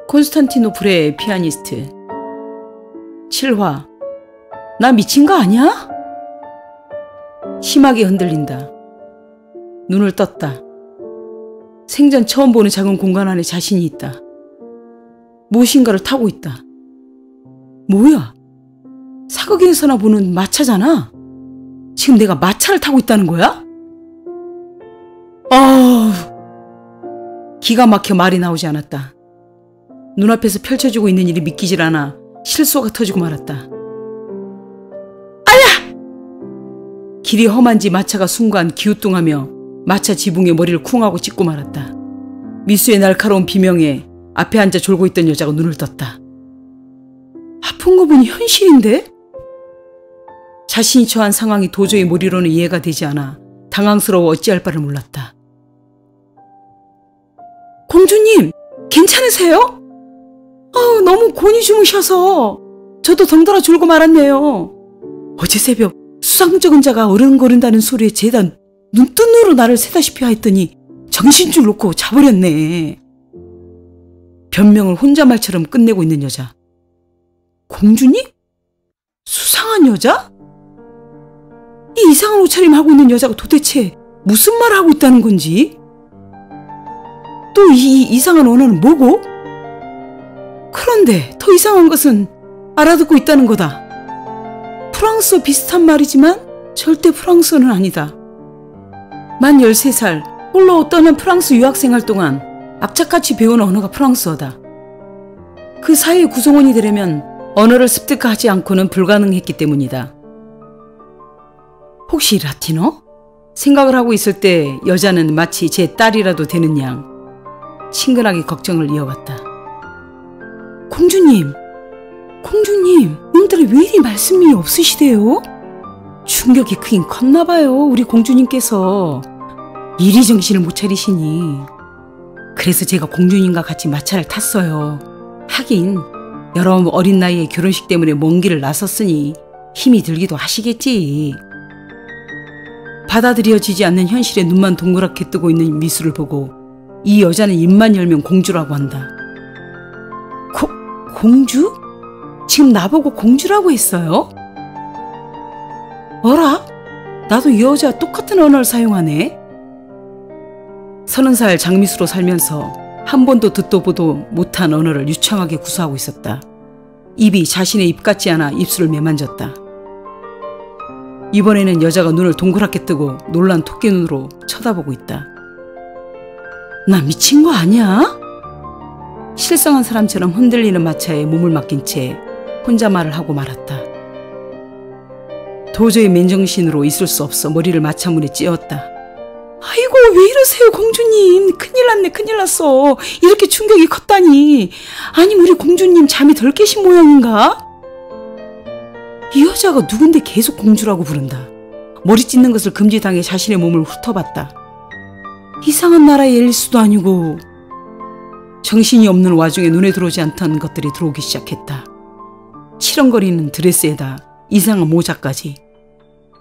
콘스탄티노플의 피아니스트 7화. 나 미친 거 아니야? 심하게 흔들린다. 눈을 떴다. 생전 처음 보는 작은 공간 안에 자신이 있다. 무엇인가를 타고 있다. 뭐야? 사극에서나 보는 마차잖아. 지금 내가 마차를 타고 있다는 거야? 기가 막혀 말이 나오지 않았다. 눈앞에서 펼쳐지고 있는 일이 믿기질 않아 실소가 터지고 말았다. 아야! 길이 험한지 마차가 순간 기우뚱하며 마차 지붕에 머리를 쿵하고 찍고 말았다. 미수의 날카로운 비명에 앞에 앉아 졸고 있던 여자가 눈을 떴다. 아픈 거 보니 현실인데? 자신이 처한 상황이 도저히 머리로는 이해가 되지 않아 당황스러워 어찌할 바를 몰랐다. 공주님, 괜찮으세요? 너무 곤히 주무셔서 저도 덩달아 졸고 말았네요. 어제 새벽 수상쩍은 자가 어른거린다는 소리에 죄다 눈뜬으로 나를 새다시피 하였더니 정신줄 놓고 자버렸네. 변명을 혼잣말처럼 끝내고 있는 여자. 공주님? 수상한 여자? 이 이상한 옷차림 하고 있는 여자가 도대체 무슨 말을 하고 있다는 건지? 또 이 이상한 언어는 뭐고? 그런데 더 이상한 것은 알아듣고 있다는 거다. 프랑스어 비슷한 말이지만 절대 프랑스어는 아니다. 만 13살 홀로 떠난 프랑스 유학생활 동안 악착같이 배운 언어가 프랑스어다. 그 사회의 구성원이 되려면 언어를 습득하지 않고는 불가능했기 때문이다. 혹시 라틴어? 생각을 하고 있을 때 여자는 마치 제 딸이라도 되는 양 친근하게 걱정을 이어갔다. 공주님, 오늘따라 왜 이리 말씀이 없으시대요? 충격이 크긴 컸나봐요, 우리 공주님께서. 이리 정신을 못 차리시니. 그래서 제가 공주님과 같이 마차를 탔어요. 하긴 여러 어린 나이에 결혼식 때문에 먼 길을 나섰으니 힘이 들기도 하시겠지. 받아들여지지 않는 현실에 눈만 동그랗게 뜨고 있는 미수를 보고 이 여자는 입만 열면 공주라고 한다. 공주? 지금 나보고 공주라고 했어요? 어라? 나도 이 여자와 똑같은 언어를 사용하네. 30살 장미수로 살면서 한 번도 듣도 보도 못한 언어를 유창하게 구사하고 있었다. 입이 자신의 입 같지 않아 입술을 매만졌다. 이번에는 여자가 눈을 동그랗게 뜨고 놀란 토끼 눈으로 쳐다보고 있다. 나 미친 거 아니야? 실성한 사람처럼 흔들리는 마차에 몸을 맡긴 채 혼잣말을 하고 말았다. 도저히 맨정신으로 있을 수 없어 머리를 마차문에 찧었다. 아이고, 왜 이러세요, 공주님. 큰일 났어. 이렇게 충격이 컸다니. 아니, 우리 공주님 잠이 덜 깨신 모양인가? 이 여자가 누군데 계속 공주라고 부른다. 머리 찢는 것을 금지당해 자신의 몸을 훑어봤다. 이상한 나라의 앨리스도 아니고. 정신이 없는 와중에 눈에 들어오지 않던 것들이 들어오기 시작했다. 치렁거리는 드레스에다 이상한 모자까지.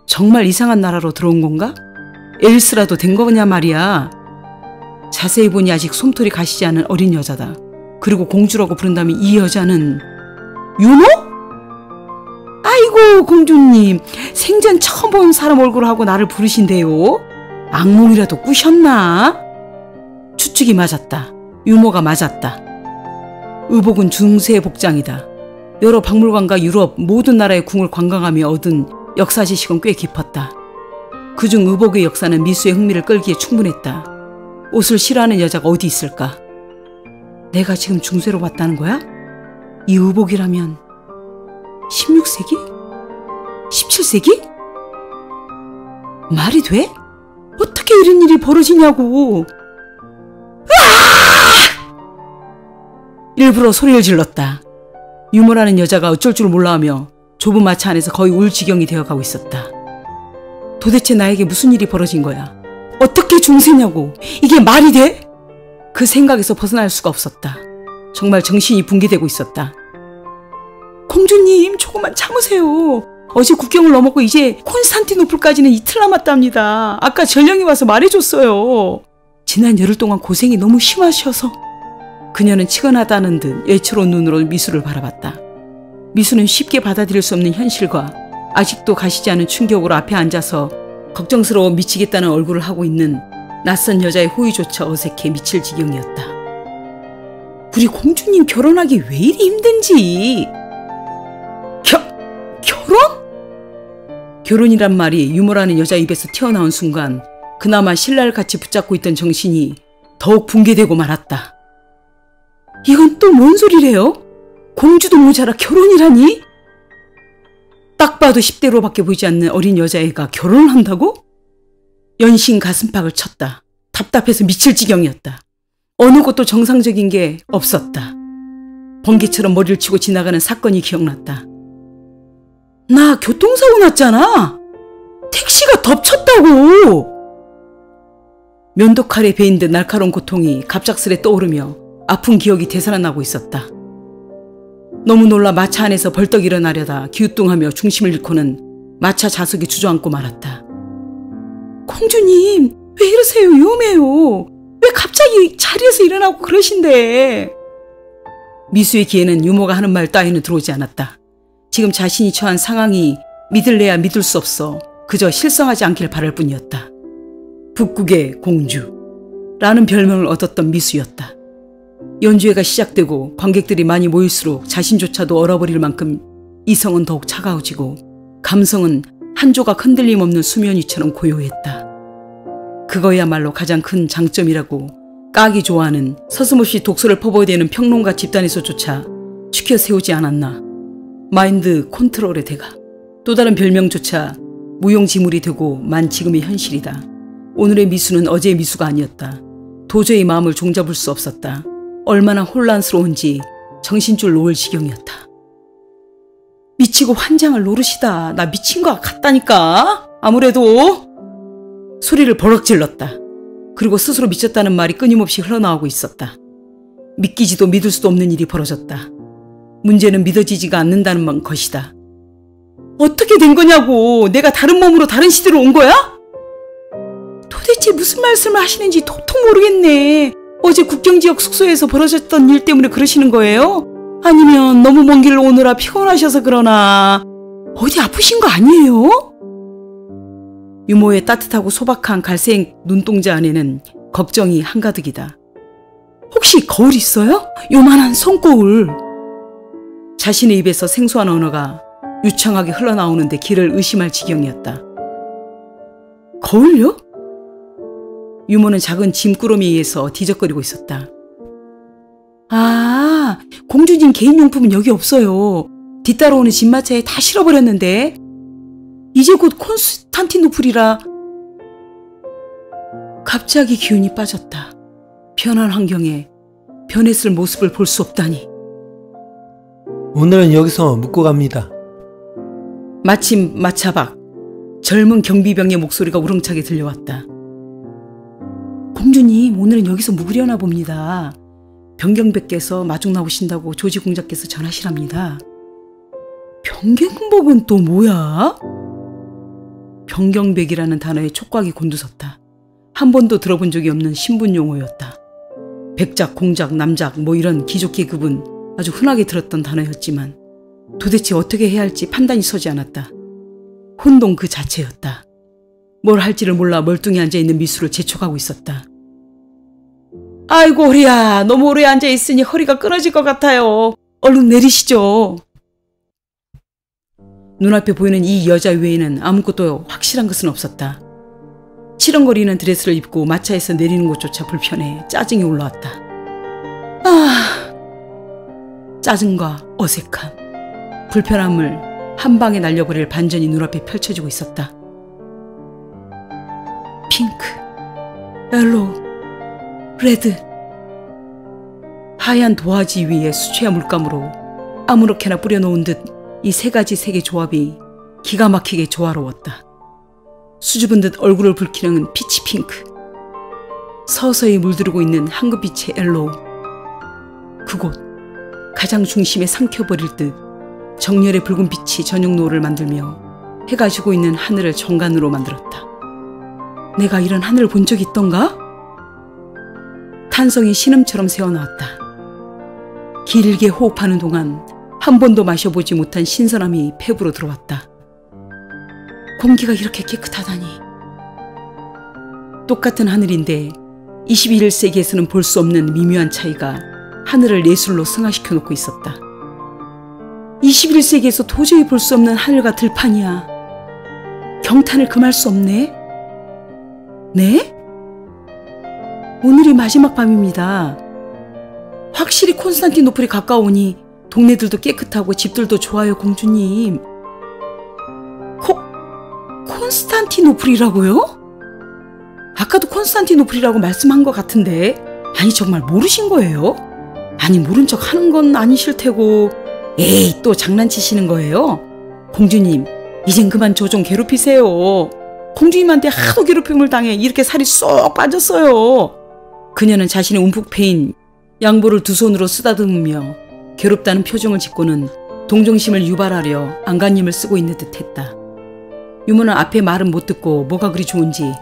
정말 이상한 나라로 들어온 건가? 앨리스라도 된 거냐 말이야. 자세히 보니 아직 솜털이 가시지 않은 어린 여자다. 그리고 공주라고 부른다면 이 여자는 윤호? 아이고, 공주님, 생전 처음 본 사람 얼굴하고 나를 부르신대요. 악몽이라도 꾸셨나? 추측이 맞았다. 유머가 맞았다. 의복은 중세 복장이다. 여러 박물관과 유럽 모든 나라의 궁을 관광하며 얻은 역사 지식은 꽤 깊었다. 그중 의복의 역사는 미수의 흥미를 끌기에 충분했다. 옷을 싫어하는 여자가 어디 있을까? 내가 지금 중세로 왔다는 거야? 이 의복이라면 16세기? 17세기? 말이 돼? 어떻게 이런 일이 벌어지냐고. 일부러 소리를 질렀다. 유머라는 여자가 어쩔 줄 몰라하며 좁은 마차 안에서 거의 울 지경이 되어가고 있었다. 도대체 나에게 무슨 일이 벌어진 거야? 어떻게 중세냐고. 이게 말이 돼? 그 생각에서 벗어날 수가 없었다. 정말 정신이 붕괴되고 있었다. 공주님, 조금만 참으세요. 어제 국경을 넘었고 이제 콘스탄티노플까지는 이틀 남았답니다. 아까 전령이 와서 말해줬어요. 지난 열흘 동안 고생이 너무 심하셔서. 그녀는 치근하다는 듯 예초로운 눈으로 미수를 바라봤다. 미수는 쉽게 받아들일 수 없는 현실과 아직도 가시지 않은 충격으로 앞에 앉아서 걱정스러워 미치겠다는 얼굴을 하고 있는 낯선 여자의 호의조차 어색해 미칠 지경이었다. 우리 공주님 결혼하기 왜 이리 힘든지. 결혼? 결혼이란 말이 유모라는 여자 입에서 튀어나온 순간 그나마 신라를 같이 붙잡고 있던 정신이 더욱 붕괴되고 말았다. 이건 또 뭔 소리래요? 공주도 모자라 결혼이라니? 딱 봐도 10대로밖에 보이지 않는 어린 여자애가 결혼을 한다고? 연신 가슴팍을 쳤다. 답답해서 미칠 지경이었다. 어느 것도 정상적인 게 없었다. 번개처럼 머리를 치고 지나가는 사건이 기억났다. 나 교통사고 났잖아. 택시가 덮쳤다고. 면도칼에 베인 듯 날카로운 고통이 갑작스레 떠오르며 아픈 기억이 되살아나고 있었다. 너무 놀라 마차 안에서 벌떡 일어나려다 기우뚱하며 중심을 잃고는 마차 좌석에 주저앉고 말았다. 공주님, 왜 이러세요? 위험해요. 왜 갑자기 자리에서 일어나고 그러신데. 미수의 귀에는 유모가 하는 말 따위는 들어오지 않았다. 지금 자신이 처한 상황이 믿을래야 믿을 수 없어 그저 실성하지 않길 바랄 뿐이었다. 북국의 공주라는 별명을 얻었던 미수였다. 연주회가 시작되고 관객들이 많이 모일수록 자신조차도 얼어버릴 만큼 이성은 더욱 차가워지고 감성은 한 조각 흔들림 없는 수면 위처럼 고요했다. 그거야말로 가장 큰 장점이라고 까기 좋아하는 서슴없이 독서를 퍼부어대는 평론가 집단에서조차 추켜 세우지 않았나. 마인드 컨트롤의 대가. 또 다른 별명조차 무용지물이 되고 만 지금의 현실이다. 오늘의 미수는 어제의 미수가 아니었다. 도저히 마음을 종잡을 수 없었다. 얼마나 혼란스러운지 정신줄 놓을 지경이었다. 미치고 환장을 노릇이다. 나 미친 것 같다니까. 아무래도. 소리를 버럭 질렀다. 그리고 스스로 미쳤다는 말이 끊임없이 흘러나오고 있었다. 믿기지도 믿을 수도 없는 일이 벌어졌다. 문제는 믿어지지가 않는다는 것이다. 어떻게 된 거냐고. 내가 다른 몸으로 다른 시대로 온 거야? 도대체 무슨 말씀을 하시는지 도통 모르겠네. 어제 국경지역 숙소에서 벌어졌던 일 때문에 그러시는 거예요? 아니면 너무 먼 길로 오느라 피곤하셔서 그러나. 어디 아프신 거 아니에요? 유모의 따뜻하고 소박한 갈색 눈동자 안에는 걱정이 한가득이다. 혹시 거울 있어요? 요만한 손거울. 자신의 입에서 생소한 언어가 유창하게 흘러나오는데 길을 의심할 지경이었다. 거울요? 유모는 작은 짐꾸러미에 의해서 뒤적거리고 있었다. 아, 공주님 개인용품은 여기 없어요. 뒤따라오는 짐마차에 다 실어버렸는데. 이제 곧 콘스탄티노플이라. 갑자기 기운이 빠졌다. 변한 환경에 변했을 모습을 볼 수 없다니. 오늘은 여기서 묵고 갑니다. 마침 마차 밖 젊은 경비병의 목소리가 우렁차게 들려왔다. 공주님, 오늘은 여기서 묵으려나 봅니다. 병경백께서 마중 나오신다고 조지공자께서 전하시랍니다. 병경백은 또 뭐야? 병경백이라는 단어에 촉각이 곤두섰다. 한 번도 들어본 적이 없는 신분 용어였다. 백작, 공작, 남작 뭐 이런 귀족 계급은 아주 흔하게 들었던 단어였지만 도대체 어떻게 해야 할지 판단이 서지 않았다. 혼동 그 자체였다. 뭘 할지를 몰라 멀뚱히 앉아있는 미수를 재촉하고 있었다. 아이고 허리야, 너무 오래 앉아있으니 허리가 끊어질 것 같아요. 얼른 내리시죠. 눈앞에 보이는 이 여자 외에는 아무것도 확실한 것은 없었다. 치렁거리는 드레스를 입고 마차에서 내리는 것조차 불편해 짜증이 올라왔다. 짜증과 어색함, 불편함을 한 방에 날려버릴 반전이 눈앞에 펼쳐지고 있었다. 핑크, 옐로우, 레드. 하얀 도화지 위에 수채화 물감으로 아무렇게나 뿌려놓은 듯 이 세 가지 색의 조합이 기가 막히게 조화로웠다. 수줍은 듯 얼굴을 붉히는 피치 핑크, 서서히 물들고 있는 황금빛의 옐로우. 그곳 가장 중심에 삼켜버릴 듯 정열의 붉은 빛이 저녁 노을을 만들며 해가 지고 있는 하늘을 정관으로 만들었다. 내가 이런 하늘을 본 적이 있던가? 탄성이 신음처럼 새어나왔다. 길게 호흡하는 동안 한 번도 마셔보지 못한 신선함이 폐부로 들어왔다. 공기가 이렇게 깨끗하다니. 똑같은 하늘인데 21세기에서는 볼 수 없는 미묘한 차이가 하늘을 예술로 승화시켜 놓고 있었다. 21세기에서 도저히 볼 수 없는 하늘과 들판이야. 경탄을 금할 수 없네. 네? 오늘이 마지막 밤입니다. 확실히 콘스탄티노플이 가까우니 동네들도 깨끗하고 집들도 좋아요, 공주님. 콘스탄티노플이라고요? 아까도 콘스탄티노플이라고 말씀한 것 같은데. 아니, 정말 모르신 거예요? 아니, 모른 척 하는 건 아니실 테고. 에이, 또 장난치시는 거예요? 공주님, 이젠 그만 저 좀 괴롭히세요. 공주님한테 하도 괴롭힘을 당해 이렇게 살이 쏙 빠졌어요. 그녀는 자신의 움푹 패인 양보를 두 손으로 쓰다듬으며 괴롭다는 표정을 짓고는 동정심을 유발하려 안간힘을 쓰고 있는 듯했다. 유모는 앞에 말은 못 듣고 뭐가 그리 좋은지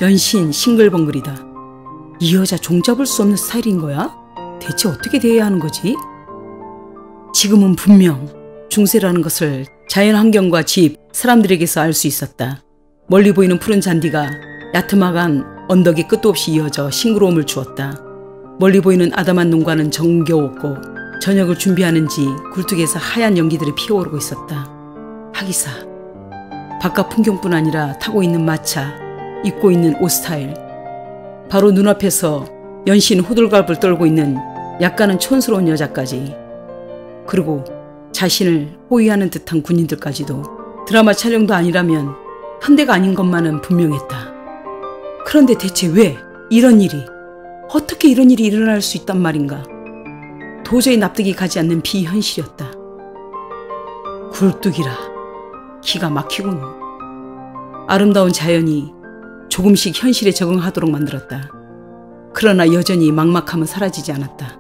연신 싱글벙글이다. 이 여자 종잡을 수 없는 스타일인 거야? 대체 어떻게 대해야 하는 거지? 지금은 분명 중세라는 것을 자연환경과 집, 사람들에게서 알 수 있었다. 멀리 보이는 푸른 잔디가 야트막한 언덕이 끝도 없이 이어져 싱그러움을 주었다. 멀리 보이는 아담한 농가는 정겨웠고 저녁을 준비하는지 굴뚝에서 하얀 연기들이 피어오르고 있었다. 하기사, 바깥 풍경뿐 아니라 타고 있는 마차, 입고 있는 옷 스타일, 바로 눈앞에서 연신 호들갑을 떨고 있는 약간은 촌스러운 여자까지, 그리고 자신을 호위하는 듯한 군인들까지도 드라마 촬영도 아니라면 현대가 아닌 것만은 분명했다. 그런데 대체 왜 이런 일이, 어떻게 이런 일이 일어날 수 있단 말인가? 도저히 납득이 가지 않는 비현실이었다. 굴뚝이라 기가 막히군. 아름다운 자연이 조금씩 현실에 적응하도록 만들었다. 그러나 여전히 막막함은 사라지지 않았다.